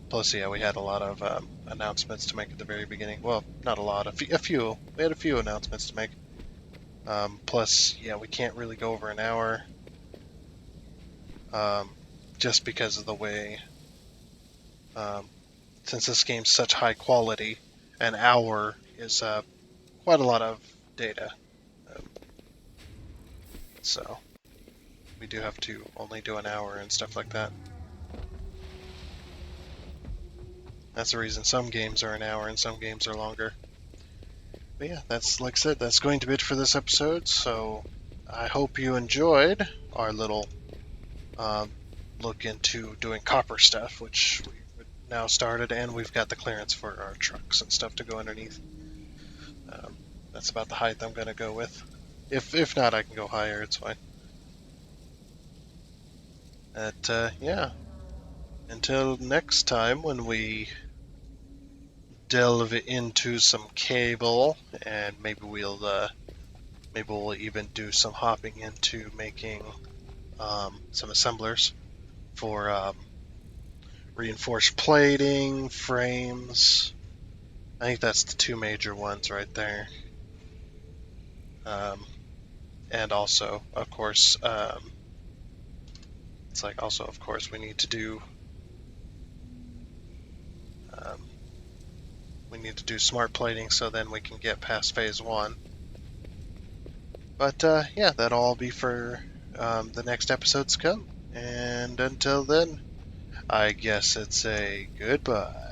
Plus, yeah, we had a lot of announcements to make at the very beginning. Well, not a lot, a few. We had a few announcements to make. Plus, yeah, we can't really go over an hour. Just because of the way, since this game's such high quality, an hour is quite a lot of data. So, we do have to only do an hour and stuff like that. That's the reason some games are an hour and some games are longer. But yeah, that's, like I said, that's going to be it for this episode. So I hope you enjoyed our little look into doing copper stuff, which we've now started, and we've got the clearance for our trucks and stuff to go underneath. That's about the height I'm going to go with. If not, I can go higher, it's fine. But yeah, until next time when we delve into some cable, and maybe we'll even do some hopping into making some assemblers for reinforced plating, frames. I think that's the two major ones right there. Um, and also, of course, it's like also, of course, um, we need to do smart plating so then we can get past phase one. But yeah, that'll all be for the next episodes to come. And until then, I guess it's a goodbye.